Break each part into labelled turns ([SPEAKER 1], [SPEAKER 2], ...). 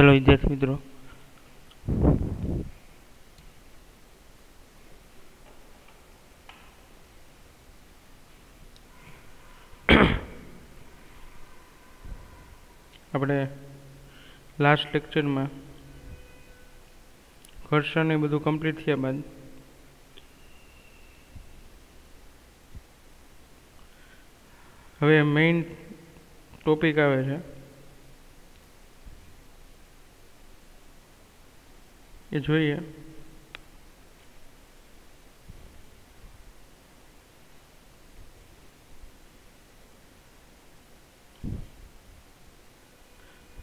[SPEAKER 1] चलो विद्यार्थी मित्रों આપણે लास्ट लेक्चर में घर्षण ने बधु कम्प्लीट थया बाद हवे मेन टॉपिक आवे छे ये जोईए।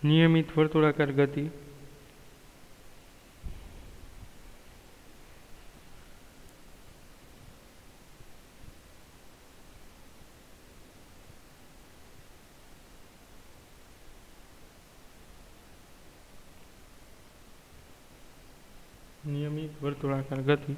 [SPEAKER 1] नियमित वर्तुळाकार गति नियमित वर्तुळाकार गति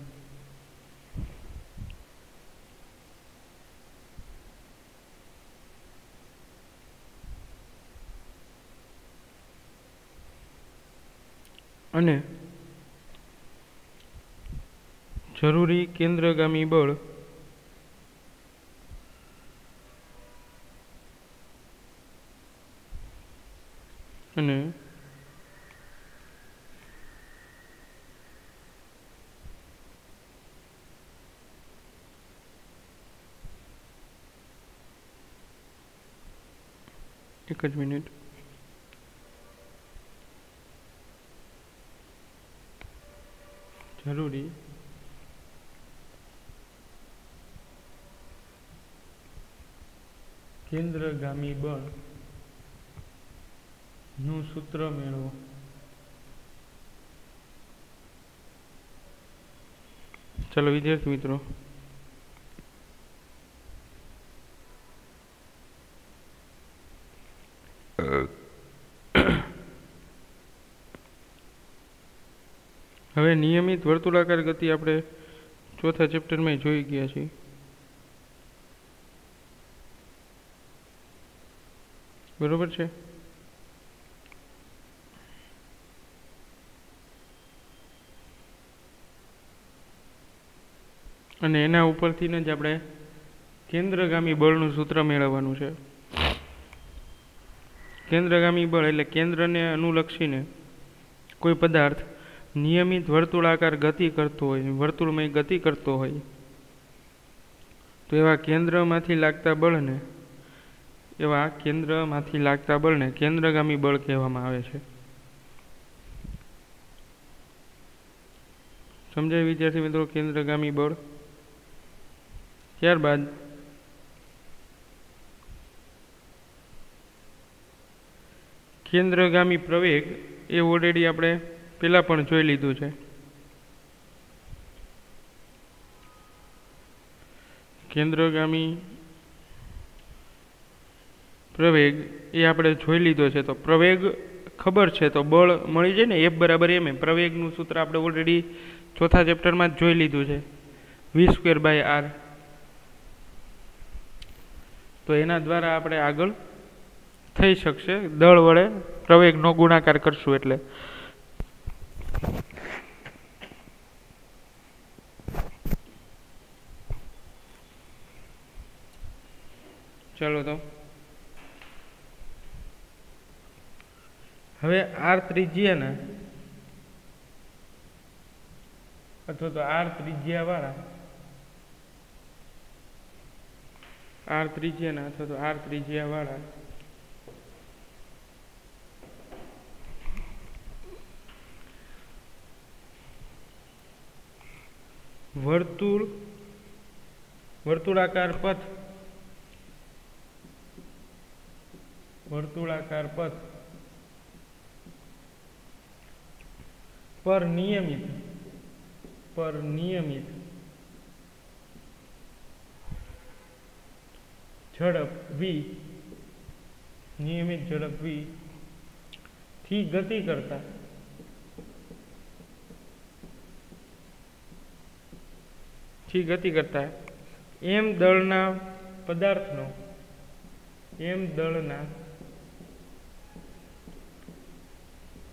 [SPEAKER 1] अने जरूरी केंद्रगामी बल अने एक ज मिनिट जरूरी केंद्रगामी बल नु सूत्र मेळवो। चलो विद्यार्थी मित्रों हवे नियमित वर्तुळाकार गति आपणे चौथा चेप्टर में जोई गया छे। बरोबर छे। अने एना उपरथी ज आपणे केंद्रगामी बळनुं सूत्र मेळववानुं छे। केंद्रगामी बळ एटले केंद्र ने अनुलक्षीने कोई पदार्थ नियमित वर्तुळाकार गति करतो होय, वर्तुळमय गति करतो होय तो एवा केंद्रमांथी लागता बळने केंद्रगामी बळ कहेवामां आवे छे। समजाय विद्यार्थी मित्रों केंद्रगामी बळ। त्यारबाद केंद्रगामी प्रवेग ए ऑलरेडी आपणे पेला पण जोई लीधुं छे। केंद्रगामी प्रवेग ए आपणे जोई लीधो छे। तो प्रवेग खबर छे तो बळ मळी जाय ने F बराबर m प्रवेगनुं सूत्र आपणे ऑलरेडी चौथा चेप्टर में जोई लीधुं छे v²/r। तो एना द्वारा आपणे आगळ थई शकशे दळ वडे प्रवेगनो गुणाकार करशुं एटले। चलो तो हवे आर त्रिज्या अथवा तो आर त्रिज्या वाला अथवा तो आर त्रिज्या वाला वर्तुळाकार पथ पर नियमित झड़प v नियमित झड़प v थी गति करता एम दळना पदार्थनो एम दळना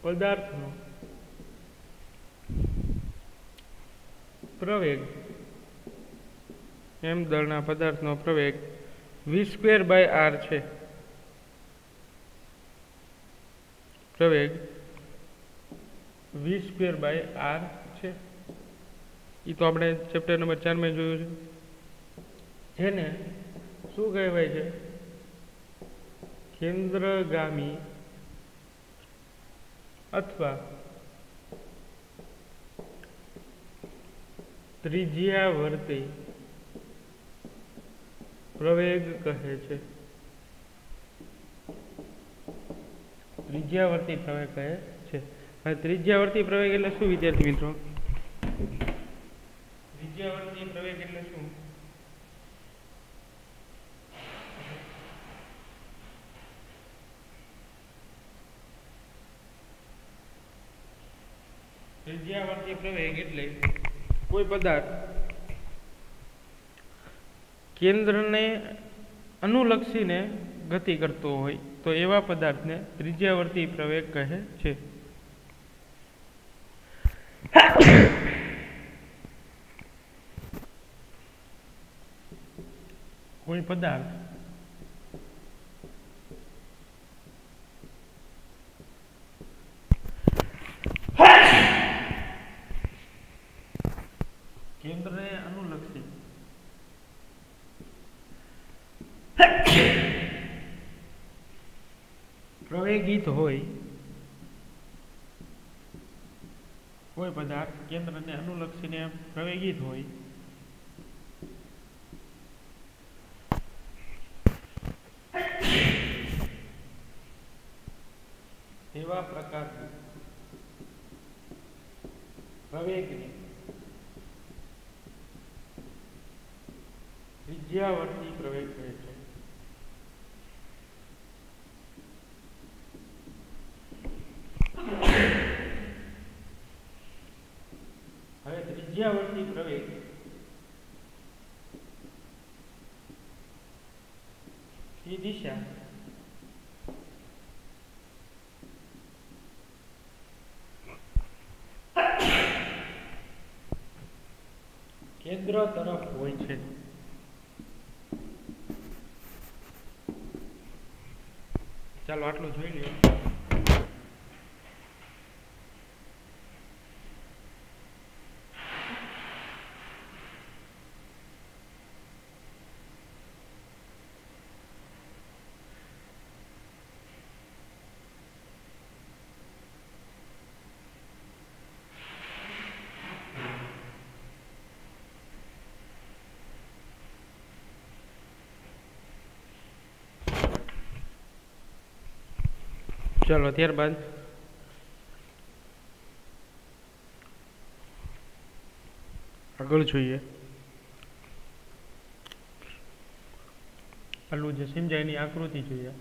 [SPEAKER 1] પદાર્થનો પ્રવેગ m દળના પદાર્થનો પ્રવેગ v²/r છે. પ્રવેગ v²/r છે. એ તો આપણે ચેપ્ટર નંબર 4 માં જોયું છે. જેને શું કહેવાય છે? કેન્દ્રગામી અથવા ત્રિજ્યાવર્તી પ્રવેગ કહે છે. ત્રિજ્યાવર્તી પ્રવેગ કહે છે. હવે ત્રિજ્યાવર્તી પ્રવેગ એટલે શું વિદ્યાર્થી મિત્રો? ત્રિજ્યાવર્તી પ્રવેગ એટલે શું? ત્રિજ્યાવર્તી પ્રવેગ એટલે કોઈ પદાર્થ કેન્દ્રને અનુલક્ષીને ગતિ કરતો હોય તો એવા પદાર્થને ત્રિજ્યાવર્તી પ્રવેગ કહે છે. કોઈ પદાર્થ કેન્દ્રને અનુલક્ષી પ્રવેગિત હોય, કોઈ પદાર્થ કેન્દ્રને અનુલક્ષીને પ્રવેગિત હોય એવા પ્રકારની પ્રવેગની ત્રિજ્યાવર્તી પ્રવેગ કહે છે. હવે ત્રિજ્યાવર્તી પ્રવેગ ની દિશા કેન્દ્ર તરફ હોય છે. ચાલો આટલું જોઈ લ્યો. ચાલો ત્યારબાદ આગળ જોઈએ. આટલું જે સમજાય એની આકૃતિ જોઈએ.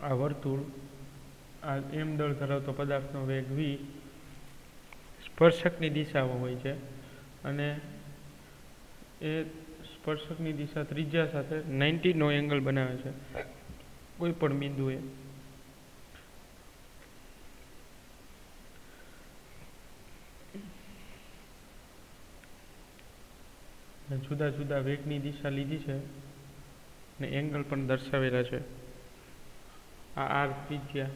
[SPEAKER 1] આ વર્તુળ, આ m દળ ધરાવતો પદાર્થનો વેગ v સ્પર્શકની દિશામાં હોય છે અને એ સ્પર્શકની દિશા ત્રિજ્યા સાથે 90 નો એંગલ બનાવે છે કોઈ પણ બિંદુએ. જુદા જુદા વેગની દિશા લીધી છે અને એંગલ પણ દર્શાવેલા છે. આ r ત્રિજ્યા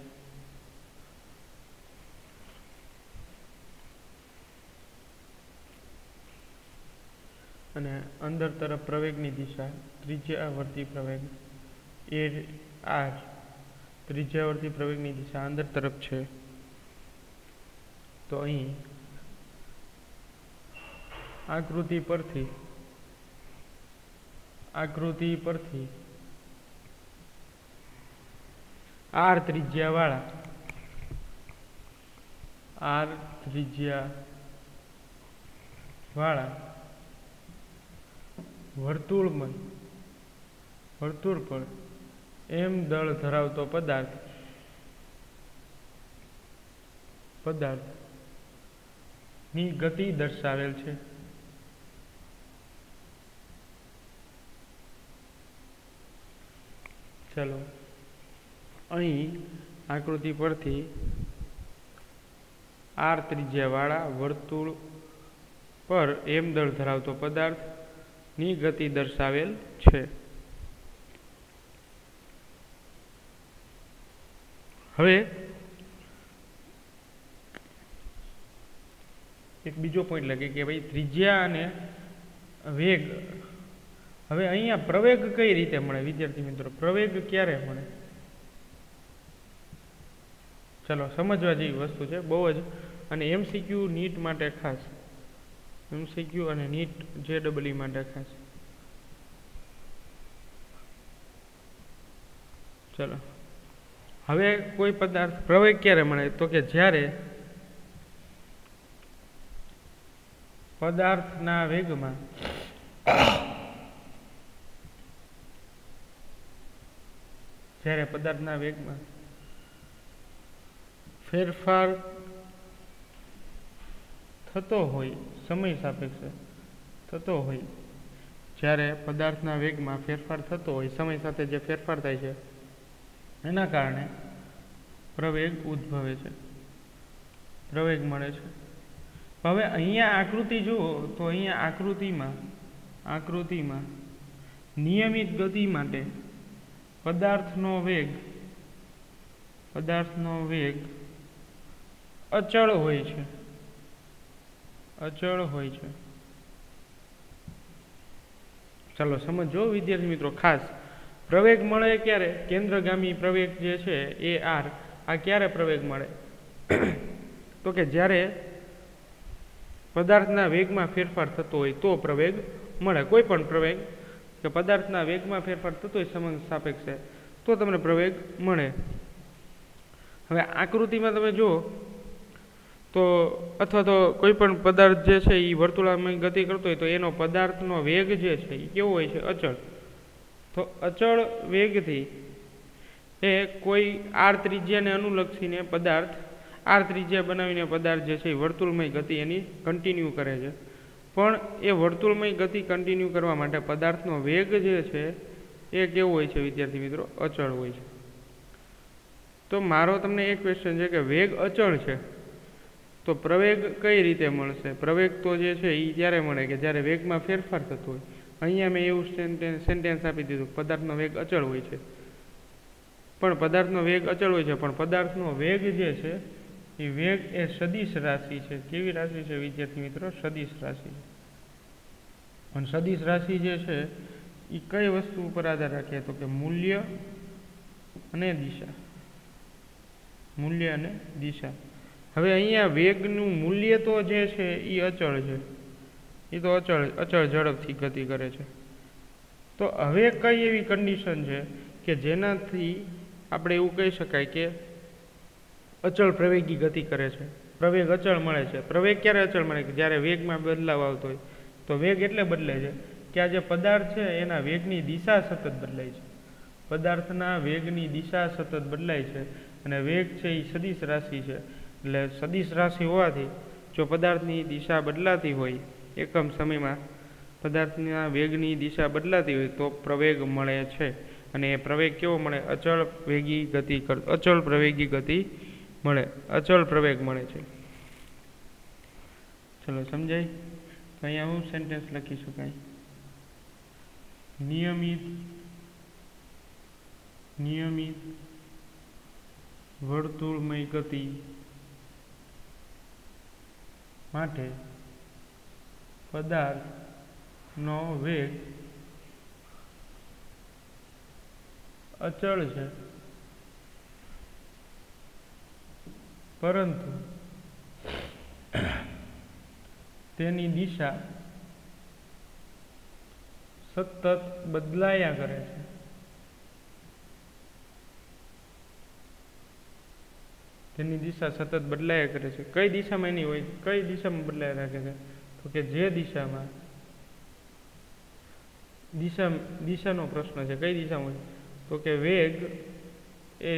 [SPEAKER 1] અને અંદર તરફ પ્રવેગની દિશા ત્રિજ્યાવર્તી પ્રવેગ એ r ત્રિજ્યાવર્તી પ્રવેગની દિશા અંદર તરફ છે. તો અહીં આકૃતિ પરથી r ત્રિજ્યા વાળા r ત્રિજ્યા વાળા વર્તુળ પર m દળ ધરાવતો પદાર્થ ની ગતિ દર્શાવેલ છે. ચલો અહીં આકૃતિ પરથી r ત્રિજ્યા વાળા વર્તુળ પર m દળ ધરાવતો પદાર્થ ની ગતિ દર્શાવેલ છે. હવે એક બીજો પોઈન્ટ લગે કે ભાઈ ત્રિજ્યા અને વેગ. હવે અહીંયા પ્રવેગ કઈ રીતે મળે વિદ્યાર્થી મિત્રો? પ્રવેગ ક્યારે મળે? ચલો સમજવા જેવી વસ્તુ છે બહુ જ. અને એમસીક્યુ નીટ માટે ખાસ, એમસીક્યુ અને નીટ JEE માટે ખાસ. ચલો હવે કોઈ પદાર્થ પ્રવેગ ક્યારે મળે? તો કે જ્યારે પદાર્થના વેગમાં ફેરફાર થતો હોય, સમય સાપેક્ષે થતો હોય, જ્યારે પદાર્થના વેગમાં ફેરફાર થતો હોય, સમય સાથે જે ફેરફાર થાય છે એના કારણે પ્રવેગ ઉદ્ભવે છે, પ્રવેગ મળે છે. હવે અહીંયા આકૃતિ જુઓ તો અહીંયા આકૃતિમાં નિયમિત ગતિ માટે પદાર્થનો વેગ અચળ હોય છે. ચાલો સમજો વિદ્યાર્થી મિત્રો ખાસ. પ્રવેગ મળે ક્યારે? કેન્દ્રગામી પ્રવેગ જે છે એ r, આ ક્યારે પ્રવેગ મળે? તો કે જ્યારે પદાર્થના વેગમાં ફેરફાર થતો હોય તો પ્રવેગ મળે. કોઈ પણ પ્રવેગ કે પદાર્થના વેગમાં ફેરફાર થતો હોય સમય સાપેક્ષે તો તમને પ્રવેગ મળે. હવે આકૃતિમાં તમે જુઓ તો અથવા તો કોઈ પણ પદાર્થ જે છે એ વર્તુળામય ગતિ કરતો હોય તો એનો પદાર્થનો વેગ જે છે એ કેવો હોય છે? અચળ. તો અચળ વેગથી એ કોઈ r ત્રિજ્યાને અનુલક્ષીને પદાર્થ r ત્રિજ્યા બનાવીને પદાર્થ જે છે એ વર્તુળમય ગતિ એની કન્ટિન્યુ કરે છે. પણ એ વર્તુળમય ગતિ કન્ટિન્યુ કરવા માટે પદાર્થનો વેગ જે છે એ કેવો હોય છે વિદ્યાર્થી મિત્રો? અચળ હોય છે. તો મારો તમને એક ક્વેશ્ચન છે કે વેગ અચળ છે તો પ્રવેગ કઈ રીતે મળશે? પ્રવેગ તો જે છે એ ત્યારે મળે કે જ્યારે વેગમાં ફેરફાર થતો હોય. અહીંયા મેં એવું સેન્ટેન્સ આપી દીધું, પદાર્થનો વેગ અચળ હોય છે. પણ પદાર્થનો વેગ અચળ હોય છે પણ પદાર્થનો વેગ જે છે એ વેગ એ સદિશ રાશિ છે. કેવી રાશિ છે વિદ્યાર્થી મિત્રો? સદિશ રાશિ. અને સદિશ રાશિ જે છે એ કઈ વસ્તુ ઉપર આધાર રાખે? તો કે મૂલ્ય અને દિશા. હવે અહીંયા વેગનું મૂલ્ય તો જે છે એ અચળ છે, એ તો અચળ ઝડપથી ગતિ કરે છે. તો હવે કઈ એવી કન્ડિશન છે કે જેનાથી આપણે એવું કહી શકાય કે અચળ પ્રવેગી ગતિ કરે છે, પ્રવેગ અચળ મળે છે? પ્રવેગ ક્યારે અચળ મળે? કે જ્યારે વેગમાં બદલાવ આવતો હોય. તો વેગ એટલે બદલે છે કે આ જે પદાર્થ છે એના વેગની દિશા સતત બદલાય છે. પદાર્થના વેગની દિશા સતત બદલાય છે અને વેગ છે એ સદિશ રાશિ છે. એટલે સદિશ રાશિ હોવાથી જો પદાર્થની દિશા બદલાતી હોય, એકમ સમયમાં પદાર્થના વેગની દિશા બદલાતી હોય તો પ્રવેગ મળે છે. અને એ પ્રવેગ કેવો મળે? અચળ પ્રવેગી ગતિ મળે, અચળ પ્રવેગ મળે છે. ચલો સમજાય? તો અહીંયા હું સેન્ટેન્સ લખી શકાય, નિયમિત વર્તુળમય ગતિ માટે પદાર્થનો વેગ અચળ છે પરંતુ તેની દિશા સતત બદલાયા કરે છે. જેની દિશા સતત બદલાયા કરે છે. કઈ દિશામાં એની હોય? કઈ દિશામાં બદલાયા રાખે છે? તો કે જે દિશામાં દિશાનો પ્રશ્ન છે. કઈ દિશામાં હોય? તો કે વેગ એ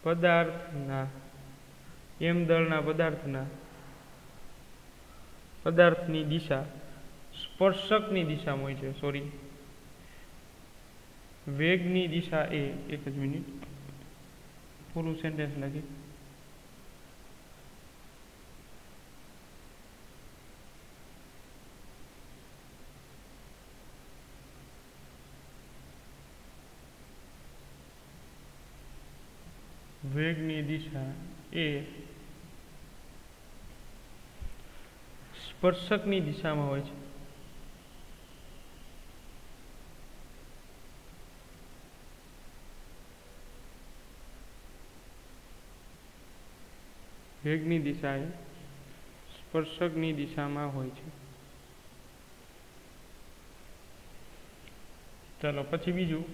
[SPEAKER 1] પદાર્થના દળના પદાર્થની દિશા સ્પર્શકની દિશામાં હોય છે. વેગની દિશા એ એક જ મિનિટ પૂરું સેન્ટેન્સ લખી. વેગની દિશા એ સ્પર્શકની દિશામાં હોય છે. વેગની દિશા એ સ્પર્શકની દિશામાં હોય છે. ચાલો પછી બીજું,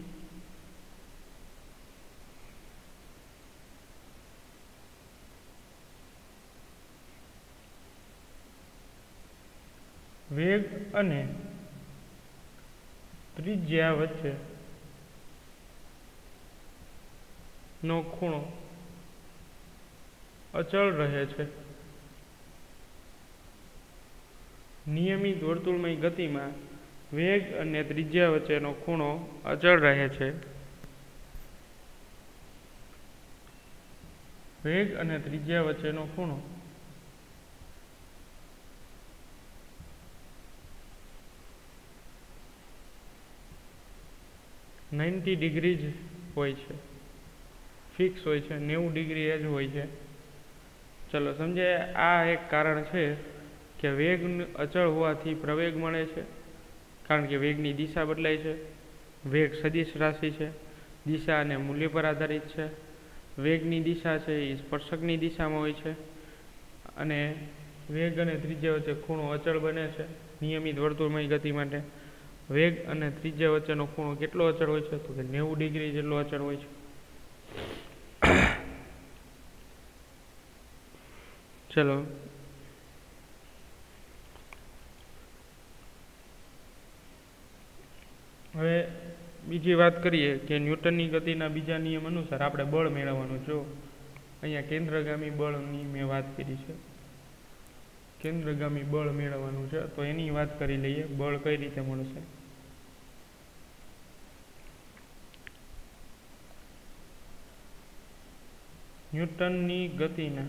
[SPEAKER 1] વેગ અને ત્રિજ્યા વચ્ચે નો ખૂણો અચળ રહે છે. નિયમિત વર્તુળમય ગતિમાં વેગ અને ત્રિજ્યા વચ્ચેનો ખૂણો અચળ રહે છે. વેગ અને ત્રિજ્યા વચ્ચેનો ખૂણો $90 જ હોય છે, ફિક્સ હોય છે, 90 ડિગ્રી જ હોય છે. ચલો સમજે, આ એક કારણ છે કે વેગ અચળ હોવાથી પ્રવેગ મળે છે, કારણ કે વેગની દિશા બદલાય છે. વેગ સદિશ રાશિ છે, દિશા અને મૂલ્ય પર આધારિત છે. વેગની દિશા છે એ સ્પર્શકની દિશામાં હોય છે, અને વેગ અને ત્રિજ્યા વચ્ચે ખૂણો અચળ બને છે નિયમિત વર્તુળમય ગતિ માટે. વેગ અને ત્રિજ્યા વચ્ચેનો ખૂણો કેટલો અચળ હોય છે? તો કે 90 ડિગ્રી જેટલો અચળ હોય છે. ચલો હવે બીજી વાત કરીએ કે ન્યૂટનની ગતિના બીજા નિયમ અનુસાર આપણે બળ મેળવવાનું. જો અહીંયા કેન્દ્રગામી બળની મેં વાત કરી છે, કેન્દ્રગામી બળ મેળવવાનું છે, તો એની વાત કરી લઈએ. બળ કઈ રીતે મળશે? ન્યૂટનની ગતિના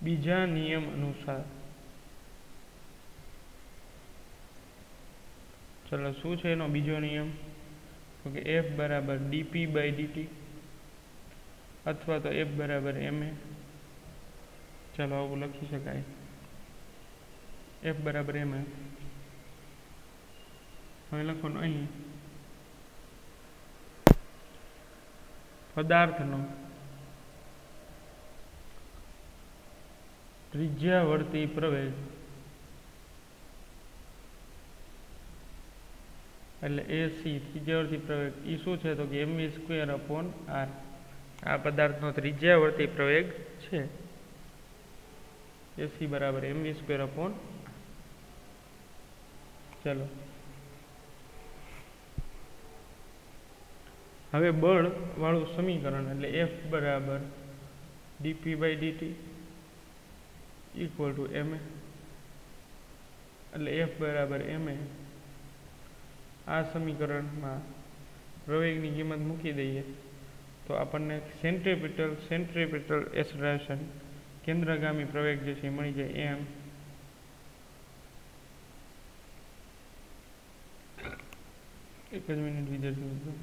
[SPEAKER 1] બીજા નિયમ અનુસાર, ચલો શું છે એનો બીજો નિયમ? તો કે F બરાબર dp/dt અથવા તો F બરાબર ma. ચાલો આવું લખી શકાય, F બરાબર ma. હવે લખવાનું અહીં પદાર્થનો ત્રિજ્યાવર્તી પ્રવેગ એટલે AC, ત્રિજ્યાવર્તી પ્રવેગ એ શું છે? તો કે mv²/r. આ પદાર્થનો ત્રિજ્યાવર્તી પ્રવેગ છે. AC બરાબર mv²/r. ચલો હવે બળ વાળું સમીકરણ એટલે F બરાબર dp/dt ઇક્વલ ટુ ma, એટલે F બરાબર ma. આ સમીકરણમાં પ્રવેગની કિંમત મૂકી દઈએ તો આપણને સેન્ટ્રીપિટલ એસેલરેશન, કેન્દ્રગામી પ્રવેગ જે છે મળી જાય m. એક જ મિનિટ વિદ્યાર્થી મિત્રો,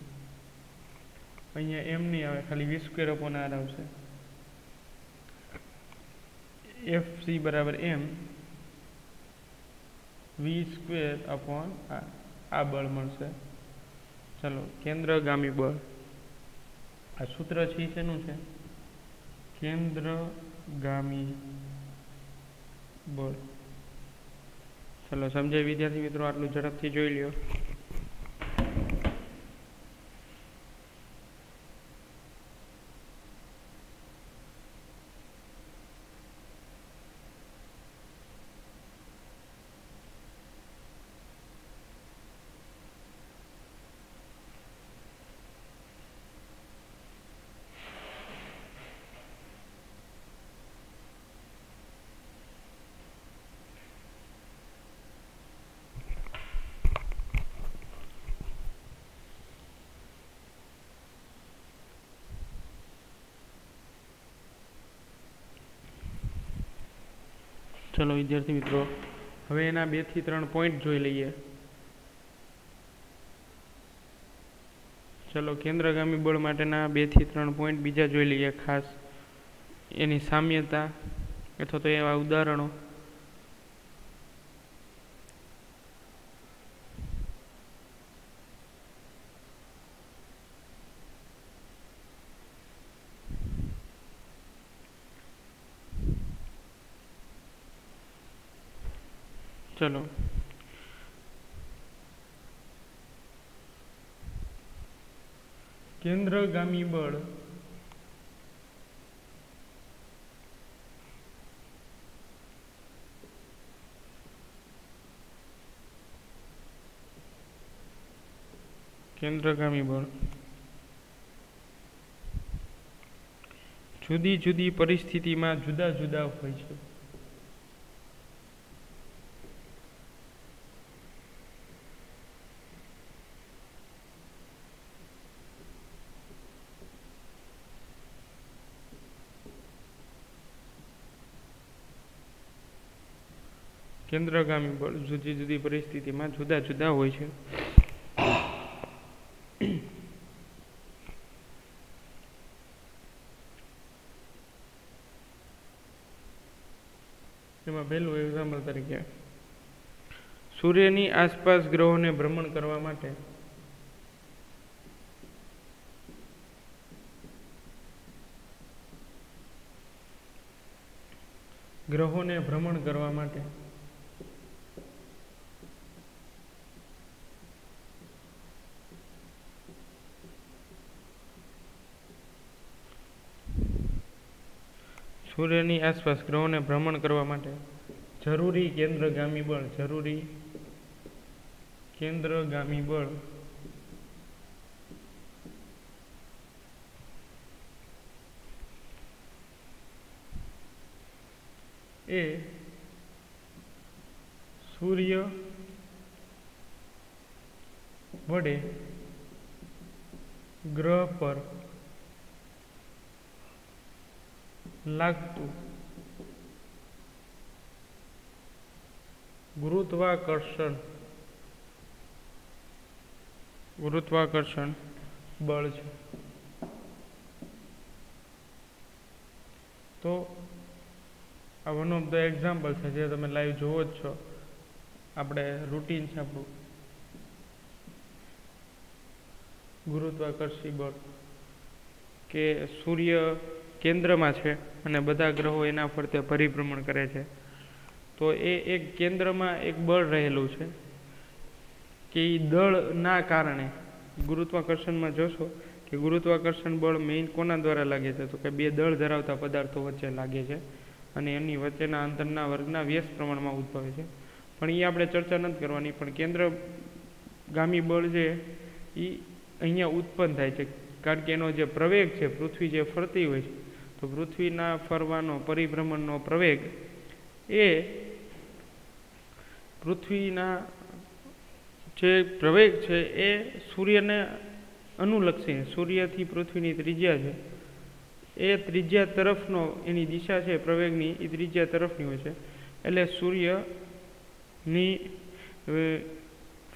[SPEAKER 1] અહીંયા m નહીં આવે, ખાલી v²/r આવશે. FC બરાબર m v²/r. આ બળ મળશે. ચલો કેન્દ્રગામી બળ, આ સૂત્ર છે શેનું છે? કેન્દ્રગામી બળ. ચલો સમજાય વિદ્યાર્થી મિત્રો? આટલું ઝડપથી જોઈ લ્યો. चलो विद्यार्थी मित्रों, हवे एना 2 થી 3 पॉइंट जोई लईए। चलो केंद्रगामी बळ माटेना 2 થી 3 पॉइंट बीजा जोई लईए, खास एनी साम्यता अथवा तो एवा उदाहरणों। चलो केंद्रगामी बळ जुदी जुदी परिस्थिति में जुदा जुदा होय छे। केंद्रगामी बळ जुदी जुदी परिस्थिति में जुदा जुदा होय छे। एमां पहेलुं एक्जाम्पल तरीके सूर्यनी आसपास ग्रहोने भ्रमण करवा माटे सूर्यनी आसपास ग्रहोने भ्रमण करवा माटे जरूरी केंद्रगामी बळ ए सूर्य वडे ग्रह पर लागतु गुरुत्वाकर्षण बळ छे। तो आ वन ऑफ द एक्जाम्पल है जे तमे लाइव जोवो ज छो। आपणे रूटीन छे आपणुं गुरुत्वाकर्षी बळ के सूर्य केंद्र में है अने बधा ग्रहो एना फरते परिभ्रमण करे छे। तो एक केंद्र में एक बळ रहेलुं छे कि दळ ना कारणे गुरुत्वाकर्षण में जोशो कि गुरुत्वाकर्षण बळ मेन कोना द्वारा लागे छे, तो कि बे दळ धरावता पदार्थो वच्चे लागे छे अने एनी वच्चेना अंतરના વર્ગના વ્યસ્ત પ્રમાણમાં ઉદ્ભવે છે। પણ એ આપણે ચર્ચા નથી કરવાની। પણ કેન્દ્રગામી બળ છે એ અહીંયા ઉત્પન્ન થાય છે કારણ કે એનો જે પ્રવેગ છે, પૃથ્વી જે ફરતી હોય છે, તો પૃથ્વીના ફરવાનો પરિભ્રમણનો પ્રવેગ એ પૃથ્વીના જે પ્રવેગ છે એ સૂર્યને અનુલક્ષીને सूर्यथी पृथ्वीनी त्रिज्या है ए त्रिज्या तरफनो एनी दिशा है प्रवेगनी ए त्रिज्या तरफनी होय छे। एटले सूर्यनी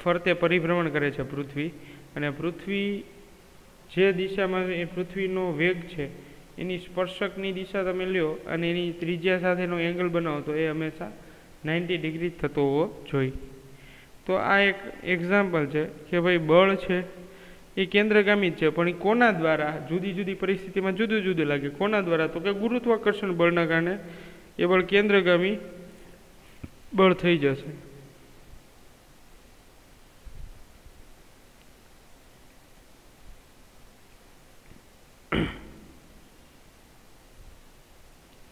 [SPEAKER 1] फरते परिभ्रमण करे छे पृथ्वी अने पृथ्वी जे दिशा में पृथ्वीनो वेग है एनी स्पर्शकनी दिशा तमे ल्यो अने एनी त्रिज्या साथेनो एंगल बनावो तो ए हमेशा 90 डिग्री थतो होवो जोईए। तो आ एक एक्जाम्पल है कि भाई बळ है ये केंद्रगामी है, पण कोना द्वारा जुदी जुदी परिस्थिति में जुदू जुदू लगे। कोना द्वारा तो कि गुरुत्वाकर्षण बळना कारणे ए बळ केंद्रगामी बळ थई जशे।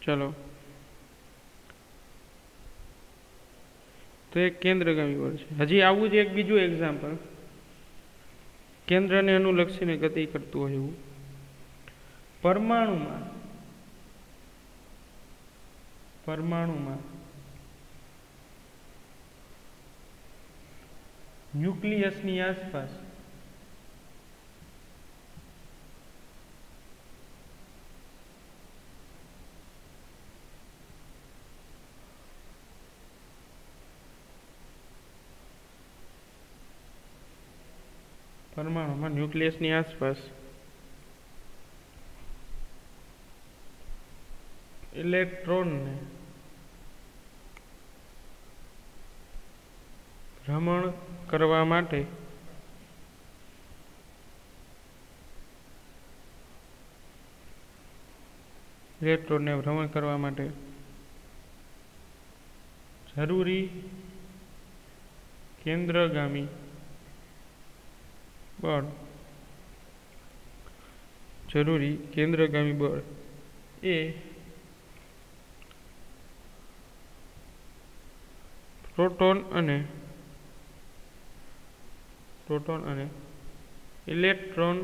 [SPEAKER 1] चलो तो एक केंद्रगामी बळ छे। हजी आवुं ज एक बीजुं एक्जाम्पल केंद्र ने अनुलक्षीने गति करतुं होय एवुं परमाणुमां न्यूक्लियसनी आसपास પરમાણુમાં ન્યુક્લિયસની આસપાસ ઇલેક્ટ્રોનને ભ્રમણ કરવા માટે જરૂરી કેન્દ્રગામી બળ એ પ્રોટોન અને ઇલેક્ટ્રોન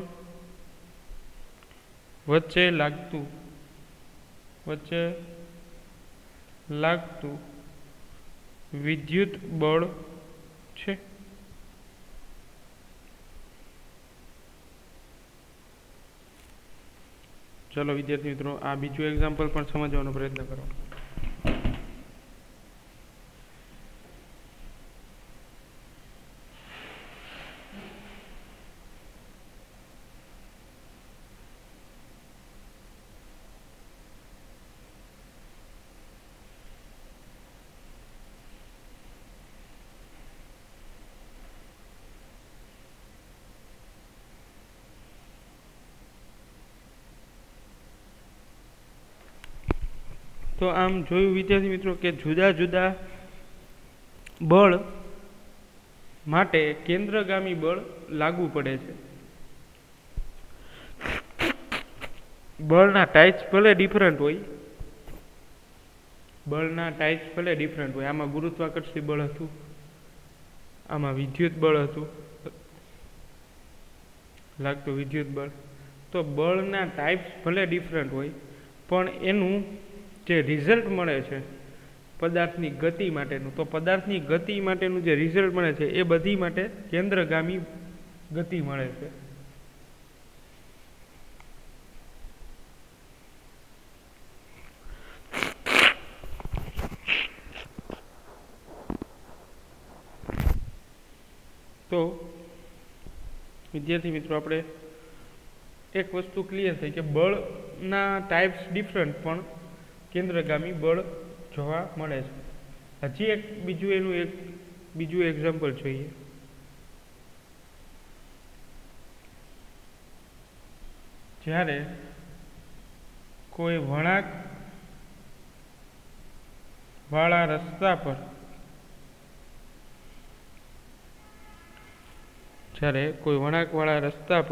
[SPEAKER 1] વચ્ચે લાગતું વિદ્યુત બળ છે. ચલો વિદ્યાર્થી મિત્રો, આ બીજું એક્ઝામ્પલ પણ સમજવાનો પ્રયત્ન કરો. તો આમ જોયું વિદ્યાર્થી મિત્રો કે જુદા જુદા બળ માટે કેન્દ્રગામી બળ લાગુ પડે છે. બળના ટાઈપ્સ ભલે ડિફરન્ટ હોય, આમાં ગુરુત્વાકર્ષી બળ હતું, આમાં વિદ્યુત બળ હતું, લાગતું વિદ્યુત બળ. તો બળના ટાઈપ્સ ભલે ડિફરન્ટ હોય, પણ એનું જે રિઝલ્ટ મળે છે પદાર્થની ગતિ માટેનું, તો પદાર્થની ગતિ માટેનું જે રિઝલ્ટ મળે છે એ બધી માટે કેન્દ્રગામી ગતિ મળે છે. તો વિદ્યાર્થી મિત્રો, આપણે એક વસ્તુ ક્લિયર થઈ કે બળના ટાઈપ્સ ડિફરન્ટ પણ કેન્દ્રગામી બળ જોવા મળે છે. હજી એક બીજું એક્ઝામ્પલ જોઈએ. જ્યારે કોઈ વળાંક વાળા રસ્તા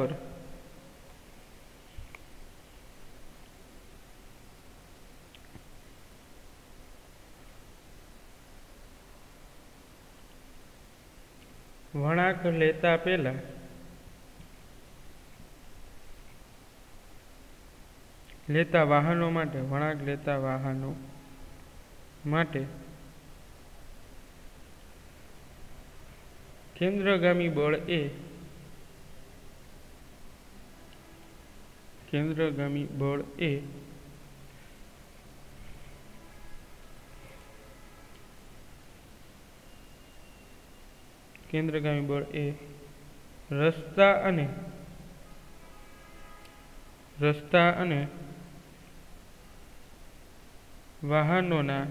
[SPEAKER 1] પર વળાંક લેતા પહેલા વળાંક લેતા વાહનો માટે કેન્દ્રગામી બળ એ રસ્તા અને વાહનોના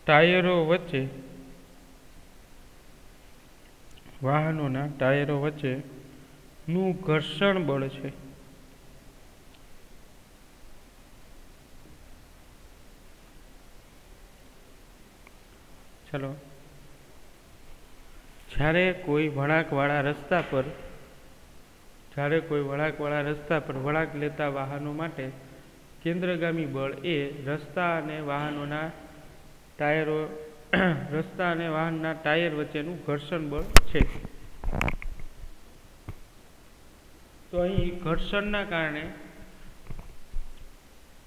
[SPEAKER 1] ટાયરો વચ્ચે નું ઘર્ષણ બળ છે. ચલો, જ્યારે કોઈ વળાંકવાળા રસ્તા પર વળાંક લેતા વાહનો માટે કેન્દ્રગામી બળ એ રસ્તા અને વાહનના ટાયર વચ્ચેનું ઘર્ષણ બળ છે. તો અહીં ઘર્ષણના કારણે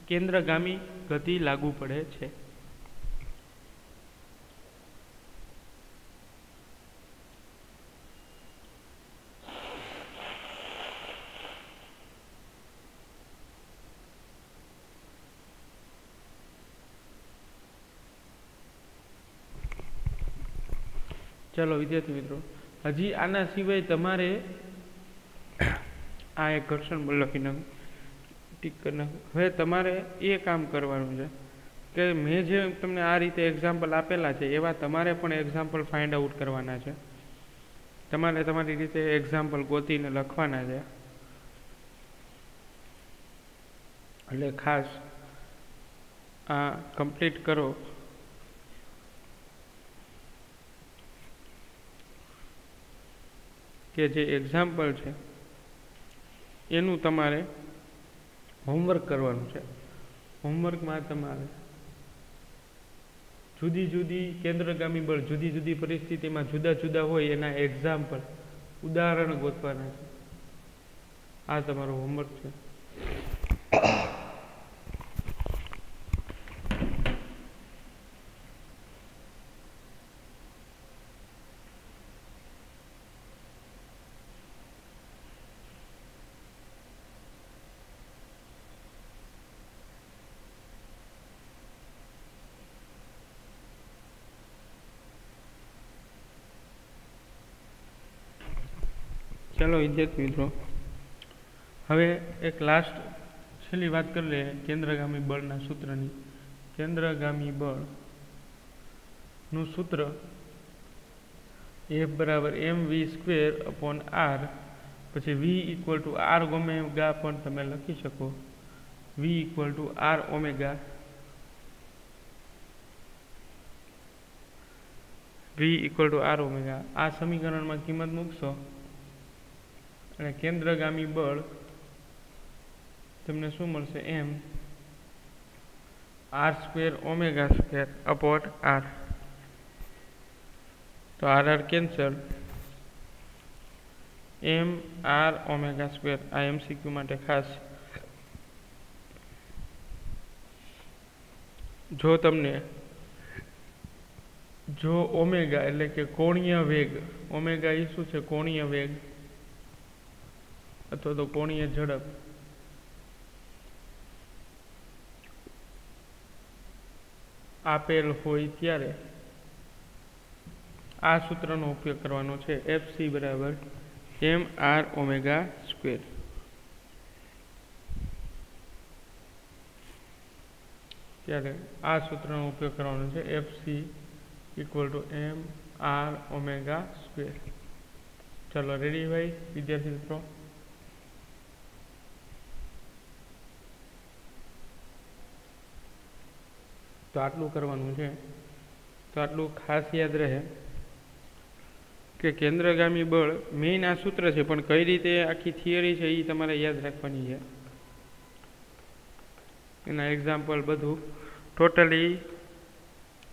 [SPEAKER 1] કેન્દ્રગામી ગતિ લાગુ પડે છે. ચાલો વિદ્યાર્થી મિત્રો, हजी आना सिवाय तमारे आ एक घर्षण बल लखी नाखो, टीक कर नाखो। हवे तमारे ए काम करवानुं छे के मैं जे तमने आ रीते एक्जाम्पल आपेला छे एवा तमारे पण एक्जाम्पल फाइंड आउट करवाना छे। तमारे तमारी रीते एक्जाम्पल गोतीने लखवाना छे। એટલે ખાસ આ કમ્પ્લીટ કરો કે જે એક્ઝામ્પલ છે એનું તમારે હોમવર્ક કરવાનું છે। હોમવર્કમાં તમારે જુદી જુદી કેન્દ્રગામી બળ જુદી જુદી પરિસ્થિતિમાં જુદા જુદા હોય એના એક્ઝામ્પલ ઉદાહરણ ગોતવાના છે। આ તમારું હોમવર્ક છે। चलो विद्यार्थी मित्रों, हवे एक लास्ट छेल्ली बात कर ले केंद्रगामी बळना सूत्रनी। केंद्रगामी बळ नु सूत्र F बराबर mv²/r, पछी v equal to r omega पण तमे लखी शको। v equal to r omega, v equal to r omega. आ समीकरण में किंमत मूकशो અને કેન્દ્રગામી બળ તમને શું મળશે m r²ω²/r। તો r કેન્સલ, m r ω²। આ MCQ માટે ખાસ જો તમને જો ઓમેગા એટલે કે કોણીય વેગ, ઓમેગા એ શું છે કોણીય વેગ अथवा तो कोणीय झड़प आपेल होय त्यारे आ सूत्रनो उपयोग करवानो छे। FC बराबर mr²। त्यारे आ सूत्रनो उपयोग करवानो छे। FC equal to mr²। चलो रेडी भाई विद्यार्थी मित्रों। तो आटलू करवानुं छे। तो आटलू खास याद रहे कि केंद्रगामी बळ मेन आ सूत्र है, पण कई रीते आखी थियरी है ये तमारे याद राखवानी है। एना एक्जाम्पल बधु टोटली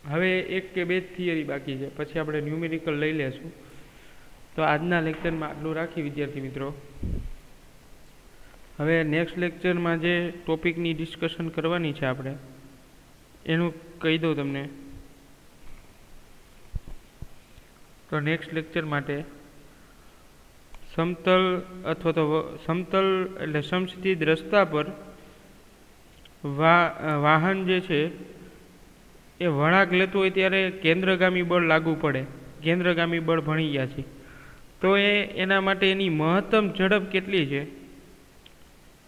[SPEAKER 1] हवे एक के बे थियरी बाकी है, पछी आपणे न्यूमेरिकल लई लेशुं। तो आजना लेक्चर में आटलू राखी विद्यार्थी मित्रों। हवे नेक्स्ट लेक्चर में जे टॉपिकनी डिस्कशन करवानी है आपणे एनु कही दो तमने। तो नेक्स्ट लेक्चर माटे समतल अथवा तो समतल एटले समशीत रस्ता पर वाहन जे छे ए वळांक लेतो होय त्यारे केंद्रगामी बळ लागू पड़े। केंद्रगामी बळ भणी गया छे तो एना माटे एनी महत्तम झड़प केटली छे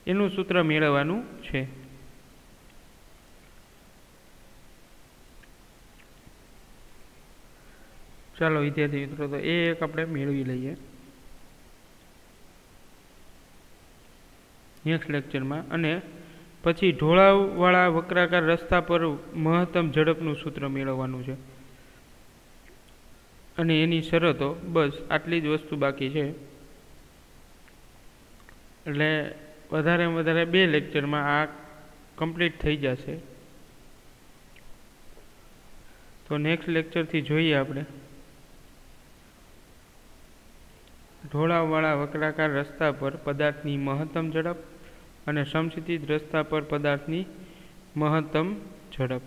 [SPEAKER 1] एनुं सूत्र मेळववानुं छे। चलो विद्यार्थी मित्रों, तो एक अपने मेळवी लईए नेक्स्ट लेक्चर में। अने पछी ढोळाववाळा वक्राकार रस्ता पर महत्तम झड़पनुं सूत्र मेळववानुं छे अने एनी शरतो। बस आटली ज वस्तु बाकी छे। एटले वधारे में वधारे 2 लेक्चर में आ कम्प्लीट थई जशे। तो नेक्स्ट लेक्चर थी जोईए आपणे ढोळाववाळा वक्राकार रस्ता पर पदार्थनी महत्तम झड़प अने समशीत रस्ता पर पदार्थनी महत्तम झड़प।